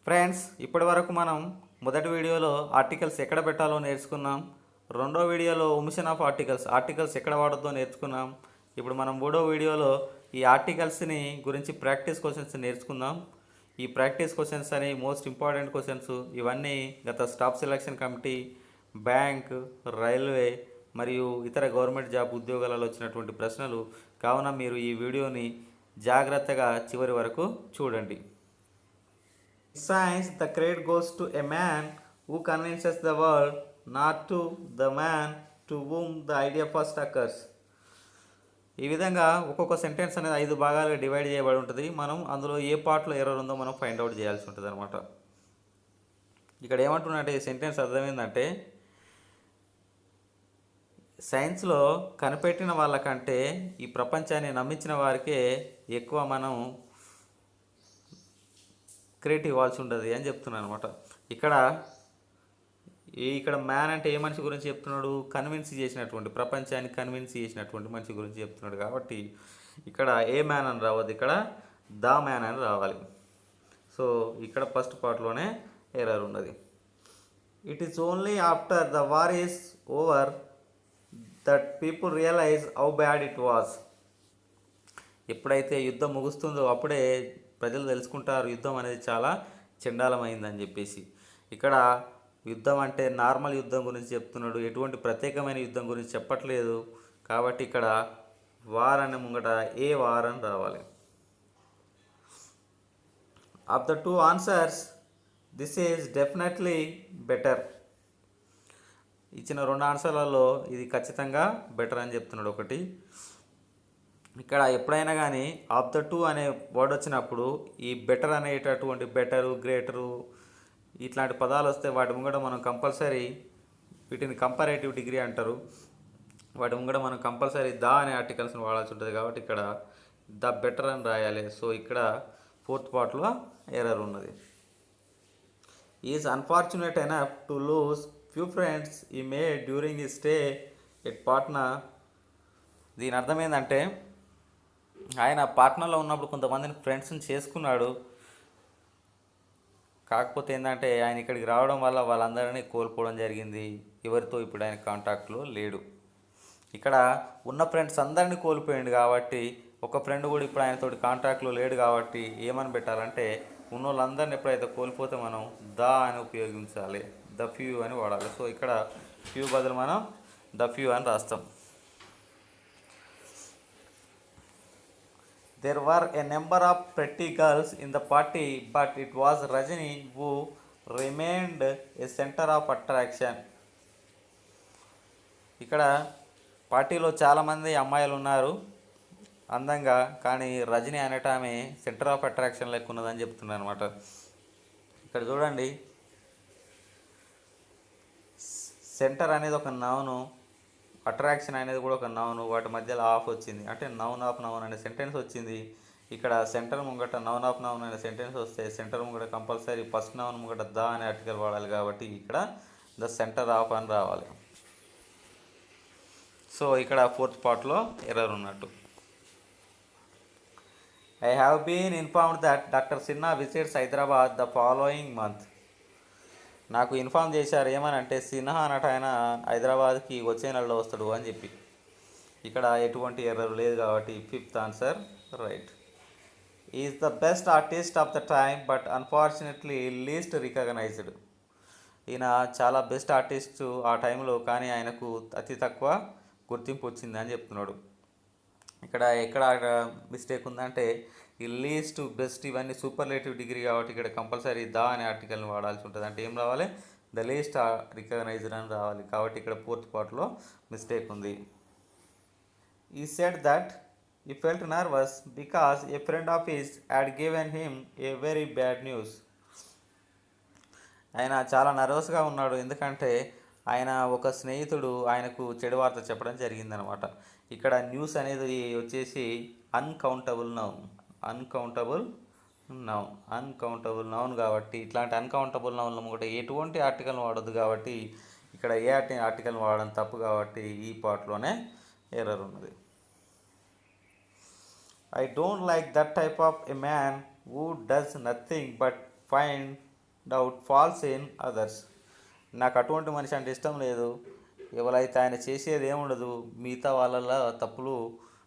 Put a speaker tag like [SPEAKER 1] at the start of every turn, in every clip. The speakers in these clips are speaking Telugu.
[SPEAKER 1] ఫ్రెండ్స్, ఇప్పటి వరకు మనం మొదటి వీడియోలో ఆర్టికల్స్ ఎక్కడ పెట్టాలో నేర్చుకున్నాం. రెండో వీడియోలో ఒమిషన్ ఆఫ్ ఆర్టికల్స్ ఎక్కడ వాడద్దో నేర్చుకున్నాం. ఇప్పుడు మనం మూడో వీడియోలో ఈ ఆర్టికల్స్ని గురించి ప్రాక్టీస్ క్వశ్చన్స్ నేర్చుకుందాం. ఈ ప్రాక్టీస్ క్వశ్చన్స్ అని మోస్ట్ ఇంపార్టెంట్ క్వశ్చన్స్. ఇవన్నీ గత staff selection committee, bank, railway మరియు ఇతర గవర్నమెంట్ జాబ్ ఉద్యోగాలలో వచ్చినటువంటి ప్రశ్నలు. కావున మీరు ఈ వీడియోని జాగ్రత్తగా చివరి వరకు చూడండి. Science, the credit goes to a man who convinces the world, not to the man to whom the idea first occurs. ఈ విధంగా ఒక్కొక్క సెంటెన్స్ అనేది 5 భాగాలుగా డివైడ్ చేయబడి ఉంటుంది. మనం అందులో ఏ పార్ట్లో ఎర్రర్ ఉందో మనం ఫైండ్ అవుట్ చేయాల్సి ఉంటుంది అనమాట. ఇక్కడ ఏమంటున్నట్టే ఈ సెంటెన్స్ అర్థం ఏంటంటే, సైన్స్లో కనిపెట్టిన వాళ్ళకంటే ఈ ప్రపంచాన్ని నమ్మించిన వారికే ఎక్కువ మనం క్రెడిట్ ఇవ్వాల్సి ఉంటుంది అని చెప్తున్నాను అనమాట. ఇక్కడ మ్యాన్ అంటే ఏ మనిషి గురించి చెప్తున్నాడు? కన్విన్స్ చేసినటువంటి, ప్రపంచాన్ని కన్విన్స్ చేసినటువంటి మనిషి గురించి చెప్తున్నాడు. కాబట్టి ఇక్కడ ఏ మ్యాన్ అని రావద్దు, ఇక్కడ ద మ్యాన్ అని రావాలి. సో ఇక్కడ ఫస్ట్ పార్ట్లోనే ఎర్రర్ ఉన్నది. It is only after the war is over that people realise how bad it was. ఎప్పుడైతే యుద్ధం ముగుస్తుందో అప్పుడే ప్రజలు తెలుసుకుంటారు యుద్ధం అనేది చాలా చండాలమైందని చెప్పేసి. ఇక్కడ యుద్ధం అంటే నార్మల్ యుద్ధం గురించి చెప్తున్నాడు, ఎటువంటి ప్రత్యేకమైన యుద్ధం గురించి చెప్పట్లేదు. కాబట్టి ఇక్కడ వార్ అనే ముంగట ఏ వార్ అని రావాలి. Of the two answers this is definitely better. ఇచ్చిన 2 ఆన్సర్లలో ఇది ఖచ్చితంగా బెటర్ అని చెప్తున్నాడు ఒకటి. ఇక్కడ ఎప్పుడైనా కానీ ఆఫ్ ద టూ అనే వర్డ్ వచ్చినప్పుడు ఈ బెటర్ అనేటటువంటి బెటరు, గ్రేటరు ఇట్లాంటి పదాలు వస్తే వాటి ముంగట మనం కంపల్సరీ వీటిని కంపారేటివ్ డిగ్రీ అంటారు. వాటి ముంగట మనం కంపల్సరీ ద అనే ఆర్టికల్స్ని వాడాల్సి ఉంటుంది. కాబట్టి ఇక్కడ ద బెటర్ అని రాయాలి. సో ఇక్కడ ఫోర్త్ పార్ట్లో ఎర్రర్ ఉన్నది. Is unfortunate enough to lose few friends ఈ మేడ్ డ్యూరింగ్ ఈ స్టే ఎట్ పాట్నా. దీని అర్థం ఏంటంటే, ఆయన పాట్నాలో ఉన్నప్పుడు కొంతమందిని ఫ్రెండ్స్ని చేసుకున్నాడు. కాకపోతే ఏంటంటే ఆయన ఇక్కడికి రావడం వల్ల వాళ్ళందరినీ కోల్పోవడం జరిగింది. ఎవరితో ఇప్పుడు ఆయన కాంటాక్ట్లో లేడు. ఇక్కడ ఉన్న ఫ్రెండ్స్ అందరినీ కోల్పోయింది కాబట్టి ఒక ఫ్రెండ్ కూడా ఇప్పుడు ఆయనతోటి కాంటాక్ట్లో లేడు. కాబట్టి ఏమని పెట్టాలంటే, ఉన్న వాళ్ళందరినీ ఎప్పుడైతే కోల్పోతే మనం ద అని ఉపయోగించాలి, ద ఫ్యూ అని వాడాలి. సో ఇక్కడ ఫ్యూ బదులు మనం ద ఫ్యూ అని రాస్తాం. There were a number of pretty girls in the party, but it was Rajini who remained a center of attraction. ఇక్కడ పార్టీలో చాలామంది అమ్మాయిలు ఉన్నారు అందంగా, కానీ రజని అనేటామె సెంటర్ ఆఫ్ అట్రాక్షన్ లెక్క ఉన్నదని చెప్తున్నారు అనమాట. ఇక్కడ చూడండి, సెంటర్ అనేది ఒక నౌను, అట్రాక్షన్ అనేది కూడా ఒక నౌను. వాటి మధ్యలో ఆఫ్ వచ్చింది అంటే నౌన్ ఆఫ్ నౌన్ అనే సెంటెన్స్ వచ్చింది. ఇక్కడ సెంటర్ ముంగట నౌన్ ఆఫ్ నౌన్ అనే సెంటెన్స్ వస్తే సెంటర్ ముంగట కంపల్సరీ ఫస్ట్ నౌన్ ముంగట ద అనే ఆర్టికల్ వాడాలి. కాబట్టి ఇక్కడ ద సెంటర్ ఆఫ్ అని రావాలి. సో ఇక్కడ ఫోర్త్ పార్ట్లో ఎర్రర్ ఉన్నట్టు. I have been informed that doctor Sinha visits Hyderabad the following month. నాకు ఇన్ఫామ్ చేశారు ఏమని అంటే, సిన్హా అన్నట్టు ఆయన హైదరాబాద్కి వచ్చే నెలలో వస్తాడు అని చెప్పి. ఇక్కడ ఎటువంటి ఎర్రర్ లేదు కాబట్టి fifth answer right. Is the best artist of the time but unfortunately least recognised. ఈయన చాలా బెస్ట్ ఆర్టిస్టు ఆ టైంలో, కానీ ఆయనకు అతి తక్కువ గుర్తింపు వచ్చింది అని చెప్తున్నాడు. ఇక్కడ ఎక్కడ మిస్టేక్ ఉందంటే, ఈ లీస్ట్, బెస్ట్ ఇవన్నీ సూపర్లేటివ్ డిగ్రీ కాబట్టి ఇక్కడ కంపల్సరీ ద అనే ఆర్టికల్ని వాడాల్సి ఉంటుంది. అంటే ఏం రావాలి? ద లీస్ట్ రికగ్నైజ్డ్ అని రావాలి. కాబట్టి ఇక్కడ ఫోర్త్ పార్ట్లో మిస్టేక్ ఉంది. ఈ సెడ్ దట్ ఈ felt nervous because A friend of his had given him a very bad news. ఆయన చాలా నర్వస్గా ఉన్నాడు, ఎందుకంటే ఆయన ఒక స్నేహితుడు ఆయనకు చెడు వార్త చెప్పడం జరిగిందనమాట. ఇక్కడ న్యూస్ అనేది వచ్చేసి అన్కౌంటబుల్ నౌన్ కాబట్టి ఇట్లాంటి అన్కౌంటబుల్ నౌన్లు కూడా ఎటువంటి ఆర్టికల్ వాడద్దు. కాబట్టి ఇక్కడ ఏ ఆర్టికల్ వాడడం తప్పు. కాబట్టి ఈ పార్ట్లోనే ఎర్రర్ ఉన్నది. I don't like that type of a man who does nothing but find doubt falls in others. నాకు అటువంటి మనిషి అంటే ఇష్టం లేదు. ఎవరైతే ఆయన చేసేది ఏముండదు, మిగతా వాళ్ళ తప్పులు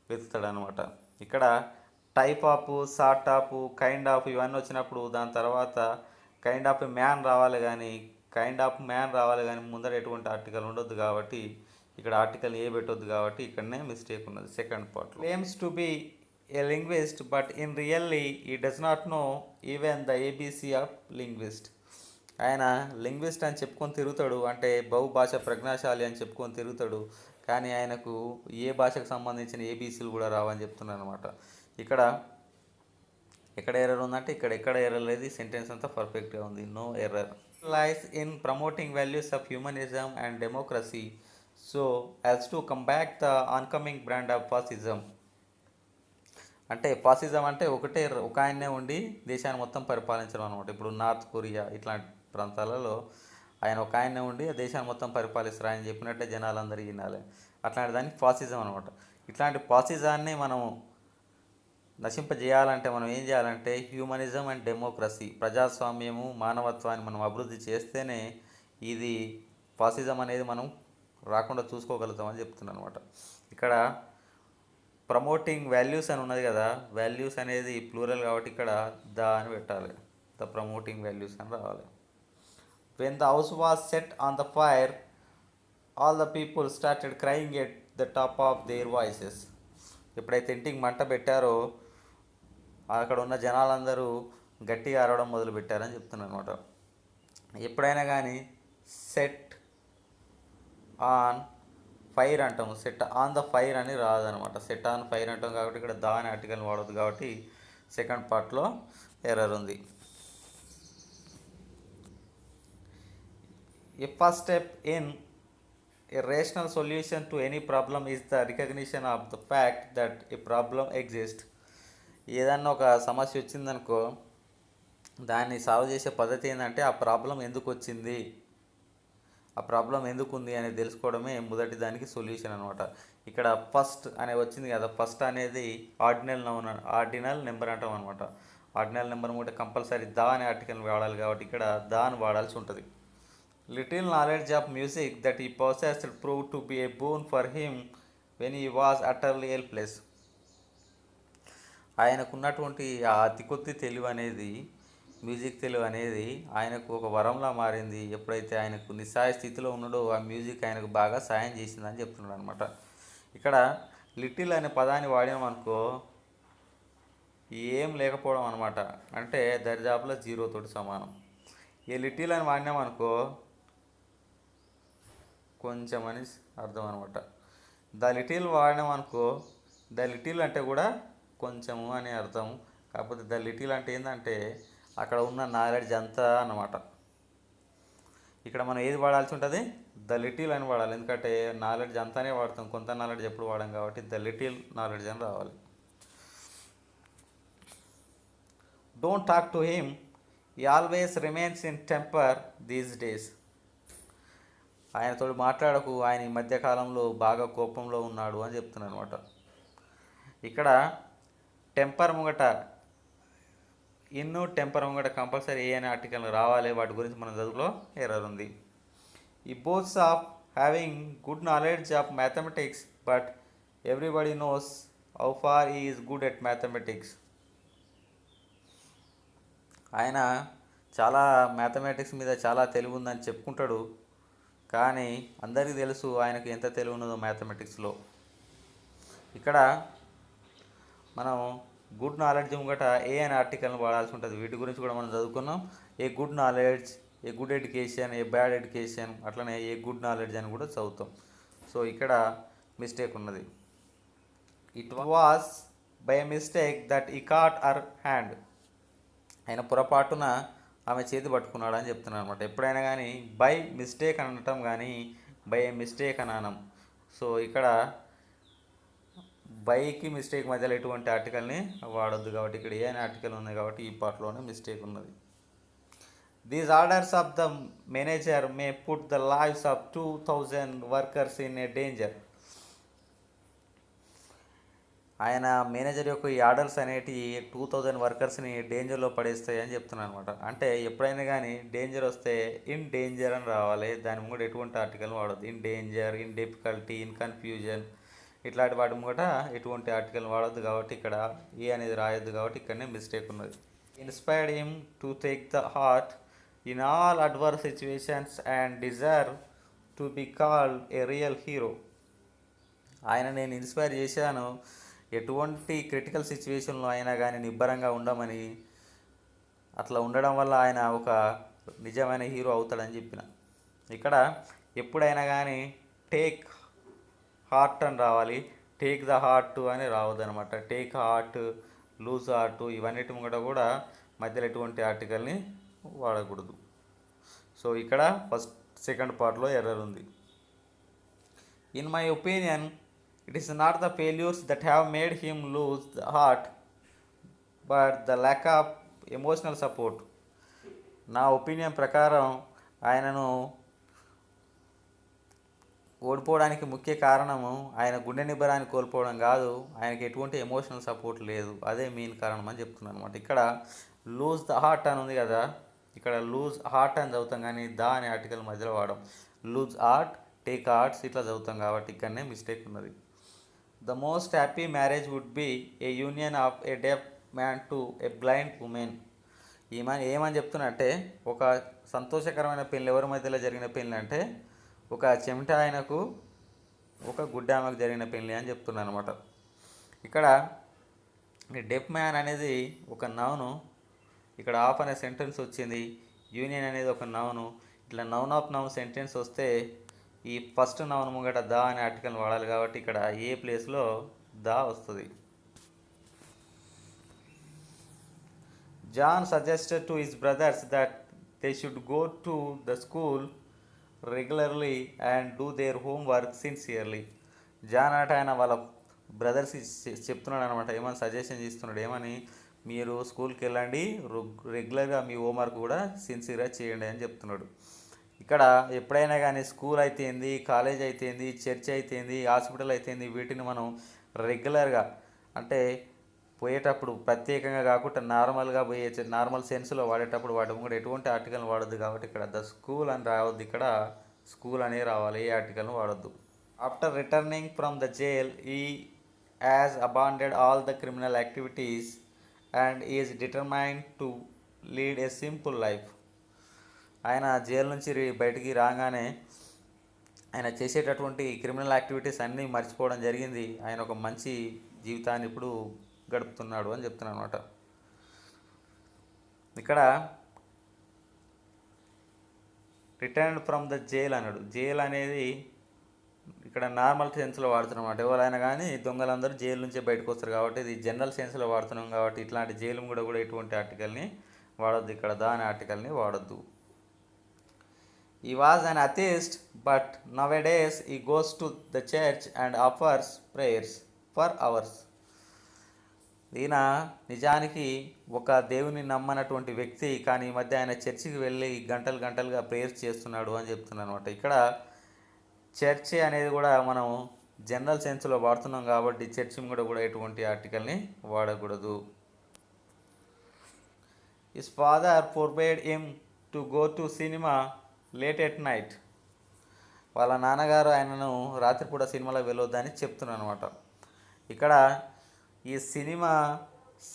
[SPEAKER 1] వెతుకుతాడు అనమాట. ఇక్కడ type of, sort of, kind of ఇవన్నీ వచ్చినప్పుడు దాని తర్వాత కైండ్ ఆఫ్ మ్యాన్ రావాలి, కానీ ముందర ఎటువంటి ఆర్టికల్ ఉండొద్దు కాబట్టి ఇక్కడ ఆర్టికల్ ఏ పెట్టొద్దు కాబట్టి ఇక్కడనే మిస్టేక్ ఉన్నది సెకండ్ పార్ట్లో. Claims to be a linguist but in really he does not know even the ABC of linguist. ఆయన లింగ్విస్ట్ అని చెప్పుకొని తిరుగుతాడు, అంటే బహుభాష ప్రజ్ఞాశాలి అని చెప్పుకొని తిరుగుతాడు, కానీ ఆయనకు ఏ భాషకు సంబంధించిన ఏబీసీలు కూడా రావని చెప్తున్నాను అనమాట. ఇక్కడ ఎక్కడ ఎర్రర్ ఉందంటే ఎక్కడ ఎర్రర్ లేదు, సెంటెన్స్ అంతా పర్ఫెక్ట్గా ఉంది, no error. Lies in promoting values of humanism and democracy so as to come back the oncoming brand of fascism. అంటే ఫాసిజం అంటే ఒక ఆయనే ఉండి దేశాన్ని మొత్తం పరిపాలించడం అనమాట. ఇప్పుడు నార్త్ కొరియా ఇట్లాంటి ప్రాంతాలలో ఆయన ఒక ఆయనే ఉండి దేశాన్ని మొత్తం పరిపాలిస్తారు, ఆయన చెప్పినట్టే జనాలందరూ వినాలి. అట్లాంటి దాన్ని ఫాసిజం అనమాట. ఇట్లాంటి ఫాసిజాన్ని మనం నశింపజేయాలంటే మనం ఏం చేయాలంటే హ్యూమనిజం అండ్ డెమోక్రసీ, ప్రజాస్వామ్యము, మానవత్వాన్ని మనం అభివృద్ధి చేస్తేనే ఇది ఫాసిజం అనేది మనం రాకుండా చూసుకోగలుగుతామని చెప్తున్నాను అనమాట. ఇక్కడ ప్రమోటింగ్ వాల్యూస్ అని ఉన్నది కదా, వాల్యూస్ అనేది ప్లూరల్ కాబట్టి ఇక్కడ ద అని పెట్టాలి, ద ప్రమోటింగ్ వాల్యూస్ అని రావాలి. When the house was set on the fire all the people started crying at the top of their voices. ఎప్పుడైతే ఇంటికి మంట పెట్టారో అక్కడ ఉన్న జనాలందరూ గట్టిగా అరవడం మొదలుపెట్టారని చెప్తున్నాను అనమాట. ఎప్పుడైనా కానీ సెట్ ఆన్ ఫైర్ అంటాము, సెట్ ఆన్ ద ఫైర్ అని రాదనమాట. సెట్ ఆన్ ఫైర్ అంటాం కాబట్టి ఇక్కడ దా అనే ఆర్టికల్ని వాడద్దు కాబట్టి సెకండ్ పార్ట్లో ఎర్రర్ ఉంది. A first step in a rational solution to any problem is the recognition of the fact that a problem exist. ఏదన్నా ఒక సమస్య వచ్చిందనుకో దాన్ని సాల్వ్ చేసే పద్ధతి ఏంటంటే ఆ ప్రాబ్లం ఎందుకు వచ్చింది, ఆ ప్రాబ్లం ఎందుకు ఉంది అనేది తెలుసుకోవడమే మొదటి దానికి సొల్యూషన్ అనమాట. ఇక్కడ ఫస్ట్ అనే వచ్చింది కదా, ఫస్ట్ అనేది ఆర్డినల్ నెంబర్ అంటాం అనమాట. ఆర్డినల్ నెంబర్ కూడా కంపల్సరీ దా అనే ఆర్టికల్ వాడాలి కాబట్టి ఇక్కడ దా అని వాడాల్సి ఉంటుంది. Little knowledge of music that ఈ possessed proved to be a boon for him when he was utterly helpless. ఆయనకున్నటువంటి ఆ అతి కొద్ది తెలివి అనేది, మ్యూజిక్ తెలివి అనేది ఆయనకు ఒక వరంలా మారింది. ఎప్పుడైతే ఆయనకు నిస్సహాయ స్థితిలో ఉన్నాడో ఆ మ్యూజిక్ ఆయనకు బాగా సాయం చేసిందని చెప్తున్నాడు అనమాట. ఇక్కడ లిటిల్ అనే పదాన్ని వాడామనుకో ఏం లేకపోవడం అనమాట, అంటే దరిదాపులో జీరోతోటి సమానం. ఏ లిటిల్ అని వాడినామనుకో కొంచెం అని అర్థం అనమాట. ద లిటిల్ వాడినామనుకో ద లిటిల్ అంటే కూడా కొంచెము అని అర్థం. కాకపోతే ద లిటిల్ అంటే ఏంటంటే అక్కడ ఉన్న నాలెడ్జ్ అంతా అన్నమాట. ఇక్కడ మనం ఏది వాడాల్సి ఉంటుంది, ద లిటిల్ అని వాడాలి, ఎందుకంటే నాలెడ్జ్ అంతానే వాడతాం, కొంత నాలెడ్జ్ ఎప్పుడు వాడాం కాబట్టి ద లిటిల్ నాలెడ్జ్ అని రావాలి. Don't talk to him, he always remains in temper these days. ఆయనతో మాట్లాడకు, ఆయన ఈ మధ్యకాలంలో బాగా కోపంలో ఉన్నాడు అని చెప్తున్నాను అనమాట. ఇక్కడ టెంపర్ ముంగట టెంపర్ ముంగట కంపల్సరీ ఏ అనే ఆర్టికల్ రావాలి, వాటి గురించి మన చదువులో ఎర్రర్ ఉంది. He boasts of having good knowledge of mathematics but everybody knows how far he is good at mathematics. ఆయన చాలా మ్యాథమెటిక్స్ మీద చాలా తెలివి ఉందని చెప్పుకుంటాడు, కానీ అందరికీ తెలుసు ఆయనకు ఎంత తెలివి ఉన్నదో మ్యాథమెటిక్స్లో. ఇక్కడ మనం గుడ్ నాలెడ్జ్ ముంగట ఏ అనే ఆర్టికల్ని వాడాల్సి ఉంటుంది. వీటి గురించి కూడా మనం చదువుకున్నాం. A good knowledge, a good education, A bad education, అట్లనే ఏ గుడ్ నాలెడ్జ్ అని కూడా చదువుతాం. సో ఇక్కడ మిస్టేక్ ఉన్నది. It was by mistake that ఈ కాట్ హర్ హ్యాండ్. ఆయన పొరపాటున ఆమె చేతి పట్టుకున్నాడు అని చెప్తున్నాను అనమాట. ఎప్పుడైనా కానీ బై మిస్టేక్ అని అనటం కానీ బై మిస్టేక్ అని అనం. సో ఇక్కడ బైకి మిస్టేక్ మధ్యలో ఎటువంటి ఆర్టికల్ని వాడొద్దు కాబట్టి ఇక్కడ ఏ అనే ఆర్టికల్ ఉంది కాబట్టి ఈ పార్ట్లోనే మిస్టేక్ ఉన్నది. These orders of the manager May put the lives of 2000 workers in a danger. ఆయన మేనేజర్ యొక్క ఈ ఆర్డర్స్ అనేటివి 2000 వర్కర్స్ని డేంజర్లో పడేస్తాయి అని చెప్తున్నాను అనమాట. అంటే ఎప్పుడైనా కానీ డేంజర్ వస్తే ఇన్ డేంజర్ అని రావాలి, దాని కూడా ఎటువంటి ఆర్టికల్ వాడద్దు. In danger, in difficulty, in confusion ఇట్లాంటి వాటి కూడా ఎటువంటి ఆర్టికల్ వాడద్దు. కాబట్టి ఇక్కడ ఏ అనేది రాయొద్దు, కాబట్టి ఇక్కడనే మిస్టేక్ ఉన్నది. Inspired him to take the heart in all adverse situations and desire to be called a real hero. ఆయన నేను ఇన్స్పైర్ చేశాను ఎటువంటి క్రిటికల్ సిచ్యువేషన్లో అయినా కానీ నిబ్బరంగా ఉండమని, అట్లా ఉండడం వల్ల ఆయన ఒక నిజమైన హీరో అవుతాడని చెప్పిన. ఇక్కడ ఎప్పుడైనా కానీ టేక్ హార్ట్ అని రావాలి, టేక్ ద హార్ట్ అని రావద్దు అనమాట. టేక్ హార్ట్, లూజ్ హార్ట్ ఇవన్నిటి కూడా మధ్యలో ఎటువంటి ఆర్టికల్ని వాడకూడదు. సో ఇక్కడ సెకండ్ పార్ట్లో ఎర్రర్ ఉంది. In my opinion it is not the failures that have made him lose the heart but the lack of emotional support. నా ఒపీనియన్ ప్రకారం ఆయనను ఓడిపోవడానికి ముఖ్య కారణము ఆయన గుండె నిబ్బరాన్ని కోల్పోవడం కాదు, ఆయనకి ఎటువంటి ఎమోషనల్ సపోర్ట్ లేదు, అదే మెయిన్ కారణం అని చెప్తున్నాను అనమాట. ఇక్కడ లూజ్ ద హార్ట్ అని ఉంది కదా, ఇక్కడ లూజ్ హార్ట్ అని చదువుతాం కానీ దా అనే ఆర్టికల్ మధ్యలో వాడడం. లూజ్ హార్ట్, టేక్ హార్ట్స్ ఇట్లా చదువుతాం కాబట్టి ఇక్కడనే మిస్టేక్ ఉన్నది. The most happy marriage would be a union of a deaf man to a blind woman. ఏమని చెప్తున్నట్టే ఒక సంతోషకరమైన పెళ్ళి ఎవరి మధ్యలో జరిగిన పెళ్ళి అంటే ఒక చెమిట ఆయనకు ఒక గుడ్డ ఆమెకు జరిగిన పెళ్ళి అని చెప్తున్నాను అనమాట. ఇక్కడ డెఫ్ మ్యాన్ అనేది ఒక నౌను, ఇక్కడ ఆఫ్ అనే సెంటెన్స్ వచ్చింది, యూనియన్ అనేది ఒక నౌను. ఇట్లా నౌన్ ఆఫ్ నౌన్ సెంటెన్స్ వస్తే ఈ ఫస్ట్ నౌన్ ముంగట దా అనే ఆర్టికల్ వాడాలి కాబట్టి ఇక్కడ ఏ ప్లేస్లో దా వస్తుంది. John suggested to his brothers that they should go to the school regularly and do their homework sincerely. John అట ఆయన వాళ్ళ బ్రదర్స్ చెప్తున్నాడు అనమాట, ఏమని సజెషన్ చేస్తున్నాడు, ఏమని మీరు స్కూల్కి వెళ్ళండి, రెగ్యులర్గా మీ హోంవర్క్ కూడా సిన్సియర్గా చేయండి అని చెప్తున్నాడు. ఇక్కడ ఎప్పుడైనా కానీ స్కూల్ అయితేంది, కాలేజ్ అయితేంది, చర్చ్ అయితేంది, హాస్పిటల్ అయితేంది, వీటిని మనం రెగ్యులర్గా అంటే పోయేటప్పుడు ప్రత్యేకంగా కాకుండా నార్మల్గా పోయే నార్మల్ సెన్స్లో వాడేటప్పుడు వాటి కూడా ఎటువంటి ఆర్టికల్ వాడద్దు. కాబట్టి ఇక్కడ ద స్కూల్ అని రావద్దు, ఇక్కడ స్కూల్ అనే రావాలి, ఏ ఆర్టికల్ను వాడద్దు. After returning from the jail he has abandoned all the criminal activities and is determined to lead a simple life. ఆయన జైలు నుంచి బయటికి రాగానే ఆయన చేసేటటువంటి క్రిమినల్ యాక్టివిటీస్ అన్నీ మర్చిపోవడం జరిగింది, ఆయన ఒక మంచి జీవితాన్ని ఇప్పుడు గడుపుతున్నాడు అని చెప్తున్నాను అనమాట. ఇక్కడ రిటర్న్ ఫ్రమ్ ద జైల్ అన్నాడు, జైల్ అనేది ఇక్కడ నార్మల్ సెన్స్లో వాడుతున్నమాట. ఎవరైనా కానీ దొంగలందరూ జైలు నుంచే బయటకు వస్తారు కాబట్టి ఇది జనరల్ సెన్స్లో వాడుతున్నాం కాబట్టి ఇట్లాంటి జైలు కూడా ఎటువంటి ఆర్టికల్ని వాడద్దు, ఇక్కడ దాని ఆర్టికల్ని వాడద్దు. He was an atheist, but nowadays he goes to the church and offers prayers for hours. ఈయన నిజానికి ఒక దేవుని నమ్మనటువంటి వ్యక్తి, కానీ ఈ మధ్య ఆయన చర్చికి వెళ్ళి గంటలుగా ప్రేయర్స్ చేస్తున్నాడు అని చెప్తున్నాను అనమాట. ఇక్కడ చర్చి అనేది కూడా మనం జనరల్ సెన్స్లో వాడుతున్నాం కాబట్టి చర్చి కూడా ఎటువంటి ఆర్టికల్ని వాడకూడదు. His father forbade him to go to cinema late at night. వాళ్ళ నాన్నగారు ఆయనను రాత్రిపూట సినిమాలకు వెళ్ళొద్దని చెప్తున్నాను అనమాట. ఇక్కడ ఈ cinema,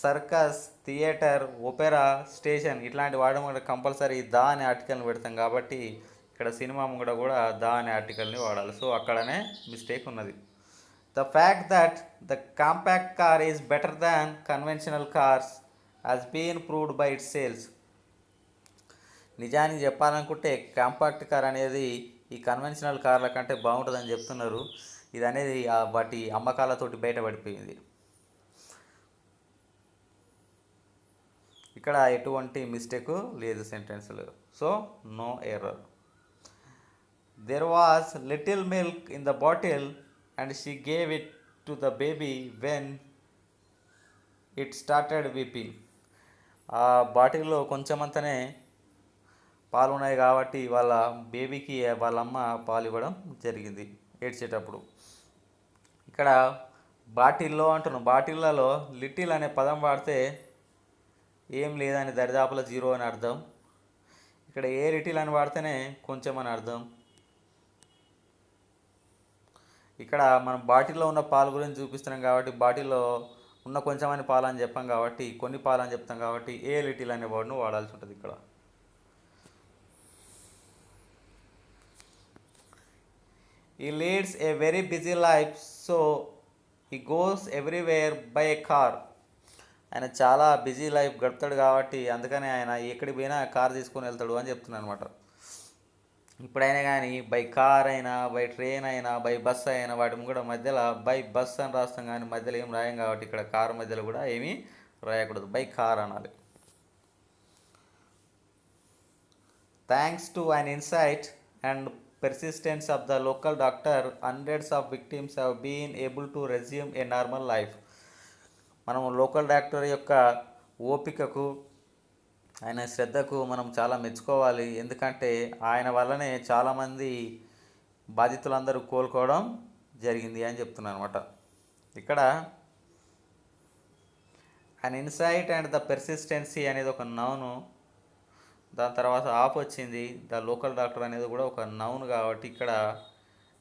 [SPEAKER 1] circus, theatre, opera, station ఇట్లాంటి వాడడం కూడా కంపల్సరీ దా అనే ఆర్టికల్ని పెడతాం కాబట్టి ఇక్కడ సినిమా కూడా దా అనే ఆర్టికల్ని వాడాలి. సో అక్కడనే మిస్టేక్ ఉన్నది. The fact that the compact car is better than conventional cars has been proved by its sales. నిజానికి చెప్పాలనుకుంటే కాంపాక్ట్ కార్ అనేది ఈ కన్వెన్షనల్ కార్ల కంటే బాగుంటుందని చెప్తున్నారు. ఇది అనేది వాటి అమ్మకాలతోటి బయటపడిపోయింది. ఇక్కడ ఎటువంటి మిస్టేక్ లేదు సెంటెన్స్లో, so no error. There was little milk in the bottle and she gave it to the baby when it started weeping. ఆ బాటిల్లో కొంచెమంతనే పాలు ఉన్నాయి కాబట్టి వాళ్ళ బేబీకి వాళ్ళ అమ్మ పాలు ఇవ్వడం జరిగింది ఏడ్చేటప్పుడు. ఇక్కడ బాటిల్లో అంటున్నాం, బాటిళ్ళలో లిటిల్ అనే పదం వాడితే ఏం లేదని దరిదాపుల జీరో అని అర్థం. ఇక్కడ ఏ లిటిల్ అని వాడితేనే కొంచెం అని అర్థం. ఇక్కడ మనం బాటిల్లో ఉన్న పాలు గురించి చూపిస్తున్నాం కాబట్టి బాటిల్లో ఉన్న కొంచెమని పాలు అని చెప్పాం కాబట్టి కొన్ని పాలు అని చెప్తాం కాబట్టి ఏ లిటిల్ అనే వర్డ్ను వాడాల్సి ఉంటుంది ఇక్కడ. He leads a very busy life, so he goes everywhere by a car. ఆయన చాలా బిజీ లైఫ్ గడుపుతాడు కాబట్టి అందుకని ఆయన ఎక్కడికి పోయినా కార్ తీసుకొని వెళ్తాడు అని చెప్తున్నాను అనమాట. ఇప్పుడైనా కానీ బై కార్ అయినా, బై ట్రైన్ అయినా, బై బస్ అయినా వాటి కూడా మధ్యలో బై బస్ అని రాస్తాం కానీ మధ్యలో ఏం రాయం కాబట్టి ఇక్కడ కార్ మధ్యలో కూడా ఏమీ రాయకూడదు, బై కార్ అనాలి. Thanks to an insight and persistence of the local doctor, hundreds of victims have been able to resume a normal life. మనం లోకల్ డాక్టర్ యొక్క ఓపికకు, ఆయన శ్రద్ధకు మనం చాలా మెచ్చుకోవాలి. ఎందుకంటే ఆయన వల్లనే చాలామంది బాధితులందరూ కోలుకోవడం జరిగింది అని చెప్తున్నాను అనమాట. ఇక్కడ అన్ ఇన్సైట్ అండ్ ద పెర్సిస్టెన్సీ అనేది ఒక నౌను, దాని తర్వాత ఆఫ్ వచ్చింది. ద లోకల్ డాక్టర్ అనేది కూడా ఒక నౌన్ కాబట్టి ఇక్కడ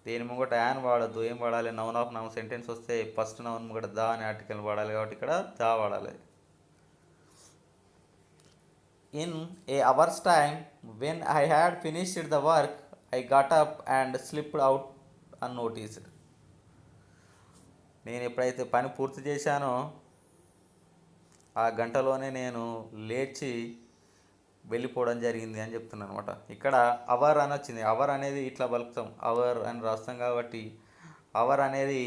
[SPEAKER 1] దేని ముంగట యాన్ వాడద్దు, ఏం వాడాలి, నౌన్ ఆఫ్ నౌన్ సెంటెన్స్ వస్తే ఫస్ట్ నౌన్ ముంగట దా అనే ఆర్టికల్ వాడాలి కాబట్టి ఇక్కడ దా వాడాలి. In a hours time when I had finished the work I got up and slipped out unnoticed. నేను ఎప్పుడైతే పని పూర్తి చేశానో ఆ గంటలోనే నేను లేచి వెళ్ళిపోవడం జరిగింది అని చెప్తున్నాను అనమాట. ఇక్కడ అవర్ అని వచ్చింది, అవర్ అనేది ఇట్లా పలుకుతాం, అవర్ అని రాస్తాం కాబట్టి అవర్ అనేది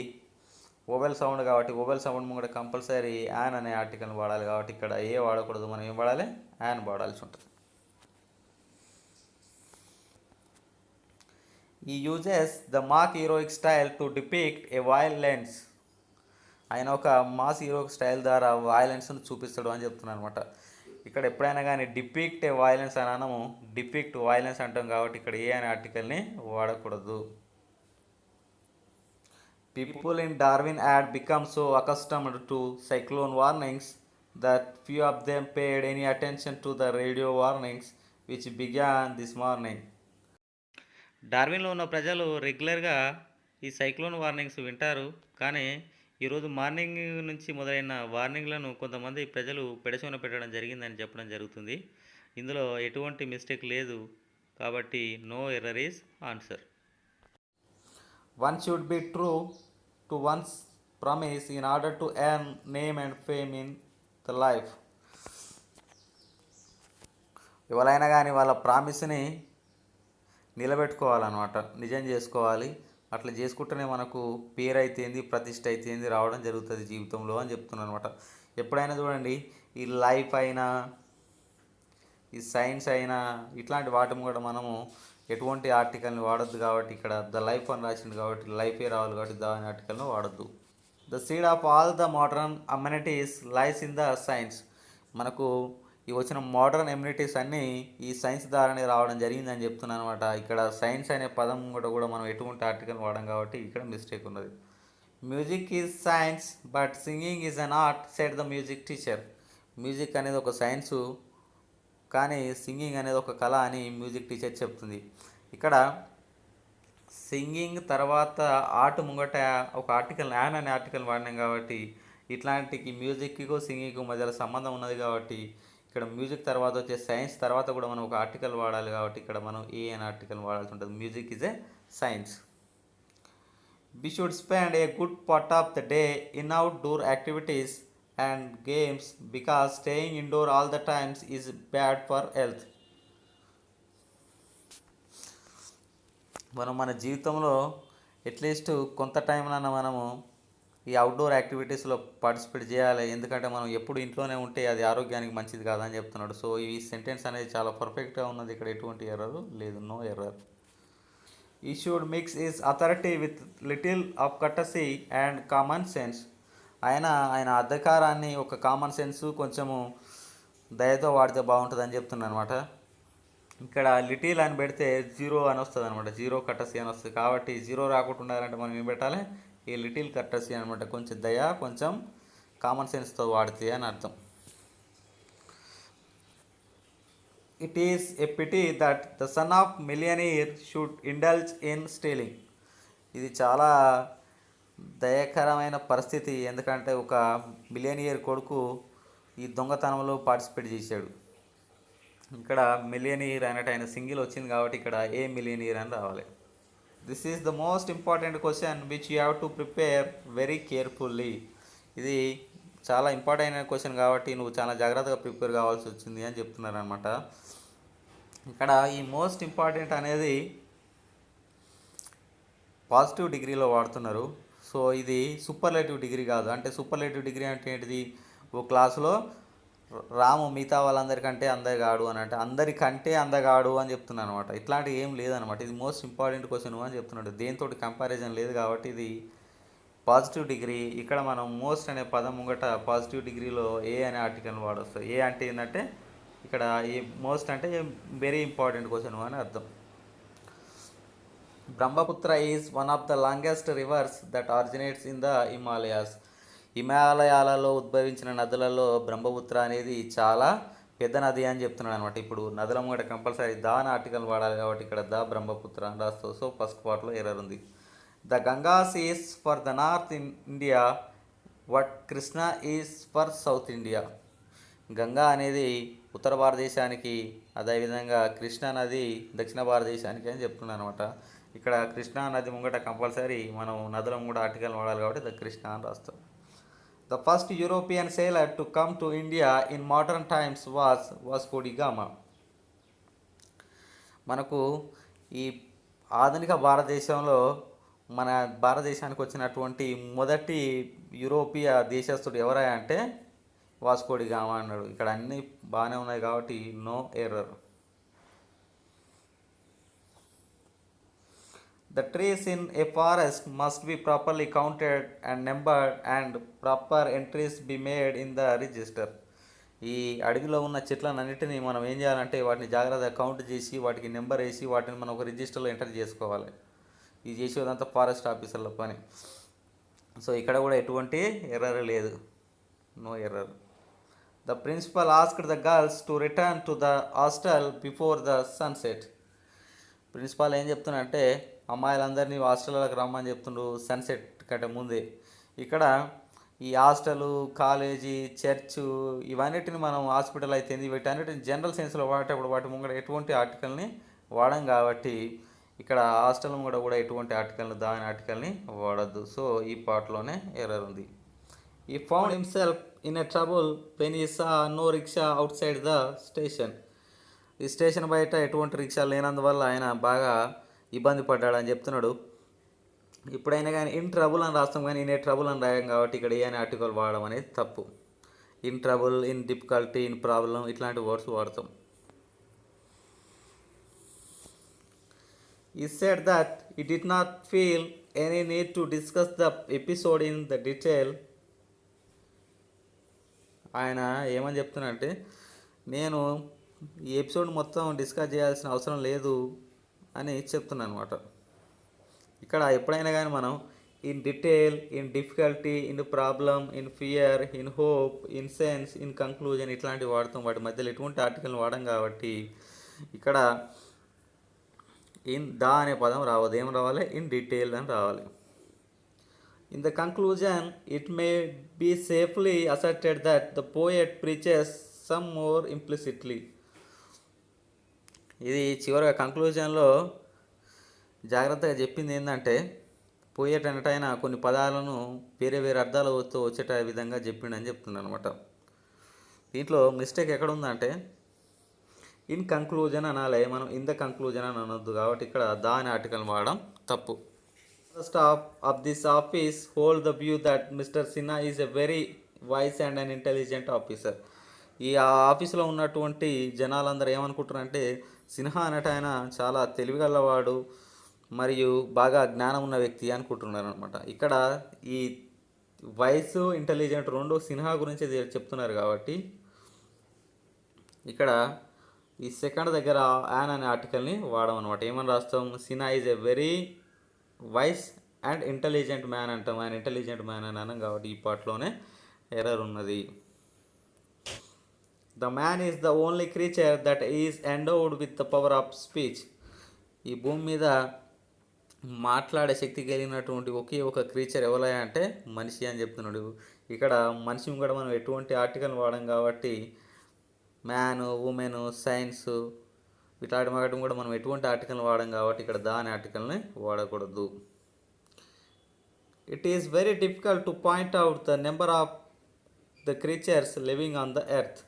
[SPEAKER 1] ఓవెల్ సౌండ్ కాబట్టి ఓవెల్ సౌండ్ ముంగడ కంపల్సరీ యాన్ అనే ఆర్టికల్ని వాడాలి కాబట్టి ఇక్కడ ఏ వాడకూడదు, మనం ఏం వాడాలి, యాన్ వాడాల్సి ఉంటుంది. ఈ uses the mock heroic style to depict A violence. ఆయన ఒక మాస్ హీరోయిక్ స్టైల్ ద్వారా వైలెన్స్ను చూపిస్తాడు అని చెప్తున్నాను అనమాట. ఇక్కడ ఎప్పుడైనా కానీ డిపిక్ట్ ఏ వైలెన్స్ అని అనము, డిపిక్ట్ వైలెన్స్ అంటాం కాబట్టి ఇక్కడ ఏ అనే ఆర్టికల్ని వాడకూడదు. People in Darwin had become so accustomed to cyclone warnings that few of them paid any attention to the radio warnings which began this morning. డార్విన్లో ఉన్న ప్రజలు రెగ్యులర్గా ఈ సైక్లోన్ వార్నింగ్స్ వింటారు, కానీ ఈరోజు మార్నింగ్ నుంచి మొదలైన వార్నింగ్లను కొంతమంది ప్రజలు పెడచెవిన పెట్టడం జరిగిందని చెప్పడం జరుగుతుంది. ఇందులో ఎటువంటి మిస్టేక్ లేదు కాబట్టి no error is answer. One should be true to one's promise in order to earn name and fame in the life. ఎవరైనా కానీ వాళ్ళ ప్రామిస్ని నిలబెట్టుకోవాలన్నమాట, నిజం చేసుకోవాలి. అట్లా చేసుకుంటేనే మనకు పేరు అయితేంది, ప్రతిష్ట అయితేంది రావడం జరుగుతుంది జీవితంలో అని చెప్తున్నాను అనమాట. ఎప్పుడైనా చూడండి, ఈ లైఫ్ అయినా, ఈ సైన్స్ అయినా, ఇట్లాంటి వాటి కూడా మనము ఎటువంటి ఆర్టికల్ని వాడద్దు కాబట్టి ఇక్కడ ద లైఫ్ అని రాసింది కాబట్టి లైఫే రావాలి కాబట్టి ద అనే ఆర్టికల్ని వాడద్దు. The seed of all the modern amenities lies in the science. మనకు ఈ వచ్చిన మోడర్న్ ఎమ్యూనిటీస్ అన్నీ ఈ సైన్స్ ద్వారానే రావడం జరిగిందని చెప్తున్నాను అనమాట. ఇక్కడ సైన్స్ అనే పదం కూడా మనం ఎటువంటి ఆర్టికల్ వాడడం కాబట్టి ఇక్కడ మిస్టేక్ ఉన్నది. Music is science but singing is an art said the music teacher. Music అనేది ఒక సైన్సు కానీ సింగింగ్ అనేది ఒక కళ అని మ్యూజిక్ టీచర్ చెప్తుంది. ఇక్కడ సింగింగ్ తర్వాత ఆర్ట్ ముంగట ఒక ఆర్టికల్ యాన్ అనే ఆర్టికల్ వాడినాం కాబట్టి ఇట్లాంటికి మ్యూజిక్కు సింగింగ్కు మధ్యలో సంబంధం ఉన్నది కాబట్టి ఇక్కడ మ్యూజిక్ తర్వాత వచ్చే సైన్స్ తర్వాత కూడా మనం ఒక ఆర్టికల్ వాడాలి కాబట్టి ఇక్కడ మనం ఏ అనే ఆర్టికల్ వాడాల్సి ఉంటుంది. Music is a science. We should spend a good part of the day in outdoor activities and games because staying indoor all the times is bad for health. మనం మన జీవితంలో అట్లీస్ట్ కొంత టైంలో మనము ఈ అవుట్డోర్ యాక్టివిటీస్లో పార్టిసిపేట్ చేయాలి. ఎందుకంటే మనం ఎప్పుడు ఇంట్లోనే ఉంటే అది ఆరోగ్యానికి మంచిది కాదని చెప్తున్నాడు. సో ఈ సెంటెన్స్ అనేది చాలా పర్ఫెక్ట్గా ఉన్నది, ఇక్కడ ఎటువంటి ఎర్రర్ లేదు, నో ఎర్రర్. ఈ should mix is authority with little of courtesy and common sense. ఆయన అధికారాన్ని ఒక కామన్ సెన్స్ కొంచెము దయతో వాడితే బాగుంటుందని చెప్తున్నాను అనమాట. ఇక్కడ లిటిల్ అని పెడితే జీరో అని వస్తుంది అనమాట, జీరో కటసీ అని వస్తుంది కాబట్టి జీరో రాకుండా ఉండాలంటే మనం ఏం పెట్టాలి, ఏ లిటిల్ కర్టసీ అనమాట, కొంచెం దయ, కొంచెం కామన్ సెన్స్తో వాడితే అని అర్థం. It is a pity that the son of millionaire should indulge in stealing. ఇది చాలా దయకరమైన పరిస్థితి, ఎందుకంటే ఒక మిలియనియర్ కొడుకు ఈ దొంగతనంలో పార్టిసిపేట్ చేశాడు. ఇక్కడ మిలియనీర్ అన్నట్టు ఆయన సింగిల్ వచ్చింది కాబట్టి ఇక్కడ ఏ మిలియనీర్ అని రావాలి. This is the most important question which you have to prepare very carefully. ఇది చాలా ఇంపార్టెంట్ అయిన క్వశ్చన్ కాబట్టి నువ్వు చాలా జాగ్రత్తగా ప్రిపేర్ కావాల్సి వచ్చింది అని చెప్తున్నారు అనమాట. ఇక్కడ ఈ మోస్ట్ ఇంపార్టెంట్ అనేది పాజిటివ్ డిగ్రీలో వాడుతున్నారు. సో ఇది సూపర్లేటివ్ డిగ్రీ కాదు. అంటే సూపర్లేటివ్ డిగ్రీ అంటే ఏంటిది, ఓ క్లాసులో రాము మిగతా వాళ్ళందరికంటే అందగాడు అని, అంటే అందరికంటే అందగాడు అని చెప్తున్నాను అనమాట. ఇట్లాంటివి ఏం లేదనమాట. ఇది మోస్ట్ ఇంపార్టెంట్ క్వశ్చన్ అని చెప్తున్నాడు. దేంతో కంపారిజన్ లేదు కాబట్టి ఇది పాజిటివ్ డిగ్రీ. ఇక్కడ మనం మోస్ట్ అనే పదం ముంగట పాజిటివ్ డిగ్రీలో ఏ అనే ఆర్టికల్ వాడొస్తుంది. ఏ అంటే ఏంటంటే ఇక్కడ ఈ మోస్ట్ అంటే వెరీ ఇంపార్టెంట్ క్వశ్చన్ అని అర్థం. Brahmaputra is one of the longest rivers that originates in the Himalayas. హిమాలయాలలో ఉద్భవించిన నదులలో బ్రహ్మపుత్ర అనేది చాలా పెద్ద నది అని చెప్తున్నాడు అనమాట. ఇప్పుడు నదుల ముంగట కంపల్సరీ దా అని ఆర్టికల్ వాడాలి కాబట్టి ఇక్కడ ద బ్రహ్మపుత్ర అని రాస్తావు. సో ఫస్ట్ పార్ట్లో ఎర్రర్ ఉంది. The Ganga's is for the north India Vat Krishna is for south India. Ganga అనేది ఉత్తర భారతదేశానికి, అదేవిధంగా కృష్ణా నది దక్షిణ భారతదేశానికి అని చెప్తున్నాను అనమాట. ఇక్కడ కృష్ణా నది ముంగట కంపల్సరీ మనం నదుల ముంగట ఆర్టికల్ వాడాలి కాబట్టి ద కృష్ణ అని రాస్తాం. The first European sailor to come to India in modern times Vasco da Gama. మనకు ఈ ఆధునిక భారతదేశంలో మన భారతదేశానికి వచ్చినటువంటి మొదటి యూరోపియ దేశస్థుడు ఎవరా అంటే వాస్కో డి గామా అన్నాడు. ఇక్కడ అన్నీ బాగానే ఉన్నాయి కాబట్టి no error. The trees in a forest must be properly counted and numbered and proper entries be made in the register. ఈ అడవిలో ఉన్న చెట్లన్నింటినీ మనం ఏం చేయాలంటే వాటిని జాగ్రత్తగా కౌంట్ చేసి వాటికి నెంబర్ వేసి వాటిని మనం ఒక రిజిస్టర్లో ఎంటర్ చేసుకోవాలి. ఇది చేసేదంతా ఫారెస్ట్ ఆఫీసర్ల పని. సో ఇక్కడ కూడా ఎటువంటి ఎర్రర్ లేదు, no error. The principal asked the girls to return to the hostel before the sunset. Principal ఏం చెప్తున్నంటే అమ్మాయిలందరినీ హాస్టల్లోకి రమ్మని చెప్తుండ్రు సన్సెట్ కంటే ముందే. ఇక్కడ ఈ హాస్టలు, కాలేజీ, చర్చు ఇవన్నిటిని మనం హాస్పిటల్ అయితే వీటన్నిటిని జనరల్ సెన్స్లో వాడేటప్పుడు వాటి ముంగడ ఎటువంటి ఆర్టికల్ని వాడం కాబట్టి ఇక్కడ హాస్టల్ ముంగడ కూడా ఎటువంటి ఆర్టికల్ని దాని ఆర్టికల్ని వాడద్దు. సో ఈ పార్ట్లోనే ఎర్రర్ ఉంది. He found himself in a trouble when he saw no rickshaw outside the station. ఈ స్టేషన్ బయట ఎటువంటి రిక్షా లేనందువల్ల ఆయన బాగా ఇబ్బంది పడ్డాడని చెప్తున్నాడు. ఇప్పుడైనా కానీ ఇన్ ట్రబుల్ అని రాస్తాం కానీ ఇన్ ఏ ట్రబుల్ అని రాయం కాబట్టి ఇక్కడ ఏ అనే ఆర్టికల్ వాడడం అనేది తప్పు. In trouble, in difficulty, in problem ఇట్లాంటి వర్డ్స్ వాడతాం. He said that he did not feel any need to discuss the episode in the detail. ఆయన ఏమని చెప్తున్నానంటే నేను ఈ ఎపిసోడ్ మొత్తం డిస్కస్ చేయాల్సిన అవసరం లేదు అని చెప్తున్నాను అనమాట. ఇక్కడ ఎప్పుడైనా కానీ మనం in detail, in difficulty, in problem, in fear, in hope, in sense, in conclusion ఇట్లాంటివి వాడతాం. వాటి మధ్యలో ఎటువంటి ఆర్టికల్ని వాడడం కాబట్టి ఇక్కడ ఇన్ దా అనే పదం రావద్దు. ఏం రావాలి? ఇన్ డీటెయిల్ అని రావాలి. In the conclusion it may be safely asserted that the poet preaches some more implicitly. ఇది చివరిగా కంక్లూజన్లో జాగ్రత్తగా చెప్పింది ఏంటంటే పోయేట్ అన్నట్టయినా కొన్ని పదాలను వేరే వేరే అర్థాలతో వచ్చేట విధంగా చెప్పిండని చెప్తున్నాను అనమాట. దీంట్లో మిస్టేక్ ఎక్కడ ఉందంటే ఇన్ కంక్లూజన్ అనాలి, మనం ఇన్ ద కంక్లూజన్ అని అనొద్దు కాబట్టి ఇక్కడ దా అనే ఆర్టికల్ వాడడం తప్పు. The staff of this office hold the view that mister Sinha is a very wise and an intelligent officer. ఈ ఆఫీసులో ఉన్నటువంటి జనాలందరూ ఏమనుకుంటారంటే సిన్హా అన్నట్టు ఆయన చాలా తెలివిగలవాడు మరియు బాగా జ్ఞానం ఉన్న వ్యక్తి అనుకుంటున్నారు అనమాట. ఇక్కడ ఈ వైస్, ఇంటెలిజెంట్ రెండు సిన్హా గురించి చెప్తున్నారు కాబట్టి ఇక్కడ ఈ సెకండ్ దగ్గర యాన్ అనే ఆర్టికల్ని వాడమన్నమాట. ఏమని రాస్తాం? Sinha is a very wise and intelligent man అంటాం, ఆయన ఇంటెలిజెంట్ మ్యాన్ అని అన్నాం కాబట్టి ఈ పార్ట్లోనే ఎర్రర్ ఉన్నది. The man is the only creature that is endowed with the power of speech. ఈ భూమి మీద మాట్లాడే శక్తి కలిగినటువంటి ఒకే ఒక క్రీచర్ ఎవరయ్యా అంటే మనిషి అని చెప్తున్నాడు. ఇక్కడ మనిషిని కూడా మనం ఎటువంటి ఆర్టికల్ వాడడం కాబట్టి మ్యాన్, ఉమెన్, సైన్స్ ఇట్లాంటి వాడడం కూడా మనం ఎటువంటి ఆర్టికల్ వాడడం కాబట్టి ఇక్కడ దాని ఆర్టికల్ని వాడకూడదు. It is very difficult to point out the number of the creatures living on the earth.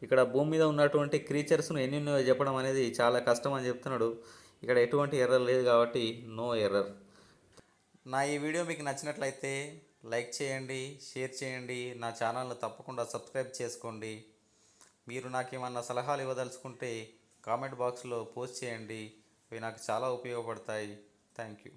[SPEAKER 1] ఇక్కడ భూమి మీద ఉన్నటువంటి క్రీచర్స్ను ఎన్ని ఉన్నాయో చెప్పడం అనేది చాలా కష్టం అని చెప్తున్నాడు. ఇక్కడ ఎటువంటి ఎర్రర్ లేదు కాబట్టి నో ఎర్రర్. నా ఈ వీడియో మీకు నచ్చినట్లయితే లైక్ చేయండి, షేర్ చేయండి, నా ఛానల్ను తప్పకుండా సబ్స్క్రైబ్ చేసుకోండి. మీరు నాకు ఏమన్నా సలహాలు ఇవ్వదలుచుకుంటే కామెంట్ బాక్స్లో పోస్ట్ చేయండి, అవి నాకు చాలా ఉపయోగపడతాయి. Thank you.